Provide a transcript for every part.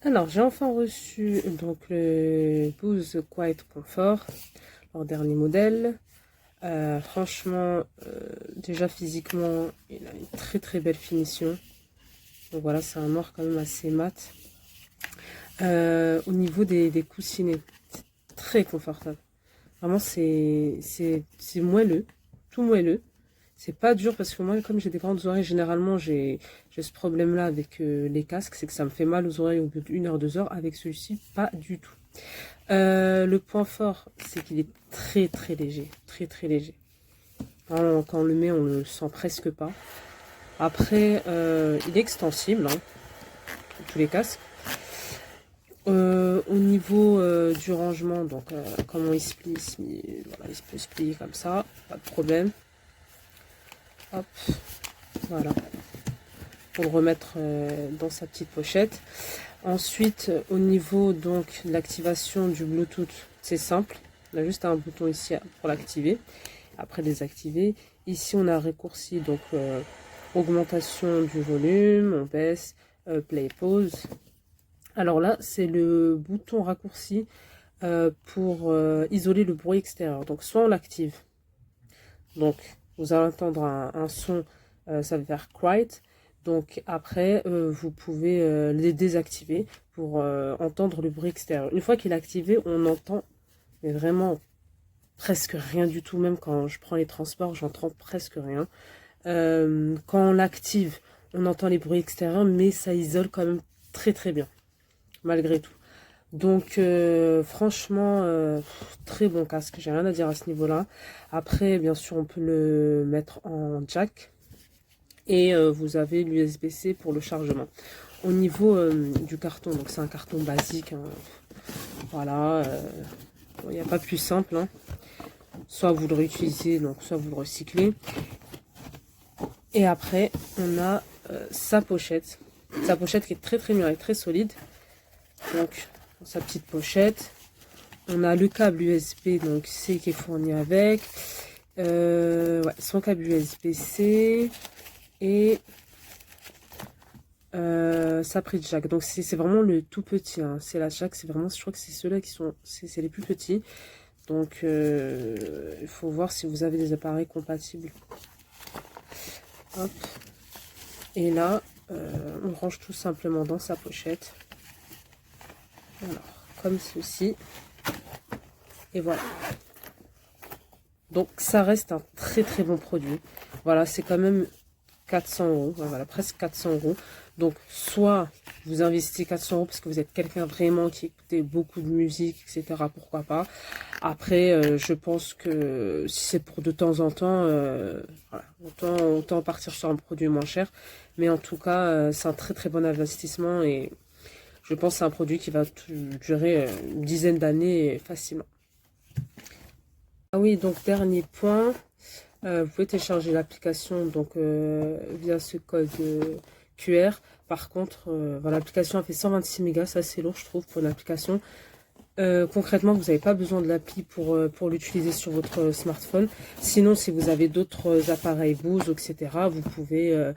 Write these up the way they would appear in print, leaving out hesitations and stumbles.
Alors, j'ai enfin reçu donc le Bose Quiet Comfort, leur dernier modèle. Franchement, déjà physiquement, il a une très très belle finition. Donc voilà, c'est un noir quand même assez mat. Au niveau des coussinets, c'est très confortable. Vraiment, c'est moelleux, tout moelleux. C'est pas dur parce que moi, comme j'ai des grandes oreilles, généralement, j'ai ce problème-là avec les casques, c'est que ça me fait mal aux oreilles au bout d'une heure, 2 heures. Avec celui-ci, pas du tout. Le point fort, c'est qu'il est très très léger, très très léger. Vraiment, quand on le met, on le sent presque pas. Après, il est extensible, hein, tous les casques. Au niveau du rangement, donc comment il se plie, voilà, il peut se plier comme ça, pas de problème. Hop, voilà, pour le remettre dans sa petite pochette. Ensuite, au niveau donc de l'activation du Bluetooth, c'est simple. On a juste un bouton ici pour l'activer. Après désactiver. Ici, on a raccourci donc augmentation du volume, on baisse, play pause. Alors là, c'est le bouton raccourci pour isoler le bruit extérieur. Donc soit on l'active. Donc vous allez entendre un son, ça va faire quiet. Donc après, vous pouvez les désactiver pour entendre le bruit extérieur. Une fois qu'il est activé, on entend mais vraiment presque rien du tout. Même quand je prends les transports, j'entends presque rien. Quand on l'active, on entend les bruits extérieurs, mais ça isole quand même très très bien, malgré tout. Donc franchement, très bon casque, j'ai rien à dire à ce niveau-là. Après, bien sûr, on peut le mettre en jack. Et vous avez l'USB-C pour le chargement. Au niveau du carton, donc c'est un carton basique, hein. Voilà, il n'y a pas plus simple, hein. Soit vous le réutilisez, donc soit vous le recyclez. Et après, on a sa pochette. Sa pochette qui est très très mûre et très solide. Donc, sa petite pochette. On a le câble USB, donc C qui est fourni avec. Ouais, son câble USB-C. Et sa prise jack. Donc, c'est vraiment le tout petit, hein. C'est la jack, c'est vraiment, je crois que c'est ceux-là qui sont, c'est les plus petits. Donc, il faut voir si vous avez des appareils compatibles. Hop. Et là, on range tout simplement dans sa pochette. Alors, comme ceci. Et voilà. Donc, ça reste un très très bon produit. Voilà, c'est quand même 400 euros. Voilà, presque 400 euros. Donc, soit vous investissez 400 euros parce que vous êtes quelqu'un vraiment qui écoutez beaucoup de musique, etc. Pourquoi pas. Après, je pense que si c'est pour de temps en temps, voilà, autant partir sur un produit moins cher. Mais en tout cas, c'est un très très bon investissement et je pense que c'est un produit qui va durer une dizaine d'années facilement. Ah oui, donc dernier point, vous pouvez télécharger l'application donc via ce code QR. Par contre, voilà, l'application a fait 126 mégas, c'est assez lourd je trouve pour une application. Concrètement, vous n'avez pas besoin de l'appli pour l'utiliser sur votre smartphone. Sinon, si vous avez d'autres appareils Bose, etc., vous pouvez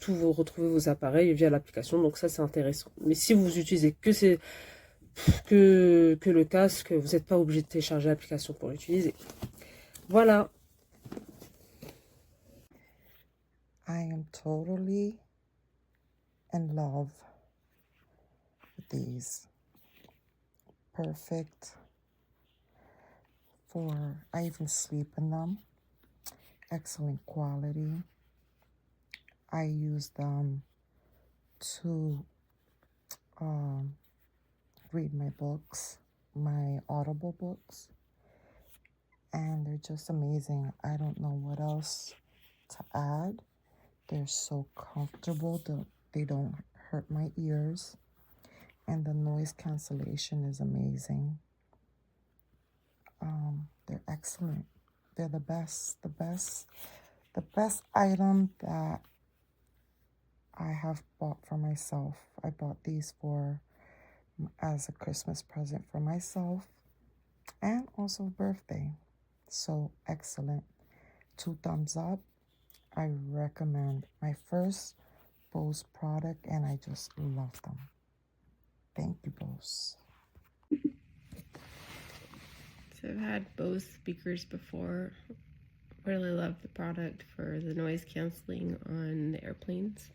tout vous retrouver vos appareils via l'application. Donc ça, c'est intéressant. Mais si vous utilisez que le casque, vous n'êtes pas obligé de télécharger l'application pour l'utiliser. Voilà. I am totally in love with these. Perfect I even sleep in them. Excellent quality. I use them to read my books, my Audible books, and they're just amazing. I don't know what else to add. They're so comfortable. They don't hurt my ears, and the noise cancellation is amazing. They're excellent. They're the best item that I have bought for myself. I bought these as a Christmas present for myself and also birthday. So excellent. 2 thumbs up. I recommend my first Bose product and I just love them. Thank house. So I've had Bose speakers before. Really love the product for the noise canceling on the airplanes.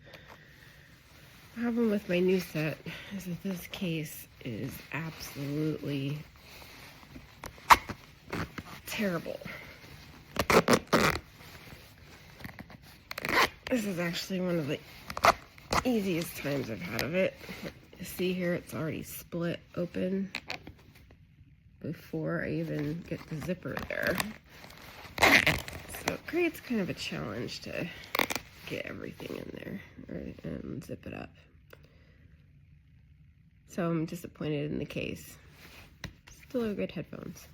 The problem with my new set is that this case is absolutely terrible. This is actually one of the easiest times I've had of it. You see here it's already split open before I even get the zipper there. So it creates kind of a challenge to get everything in there and zip it up. So I'm disappointed in the case. Still are good headphones.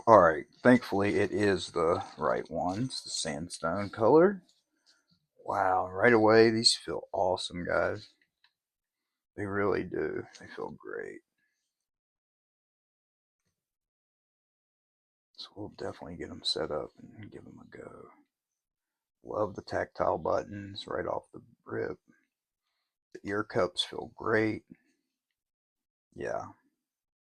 Alright, thankfully it is the right one. It's the sandstone color. Wow, right away, these feel awesome, guys. They really do. They feel great. So we'll definitely get them set up and give them a go. Love the tactile buttons right off the rip. The ear cups feel great. Yeah,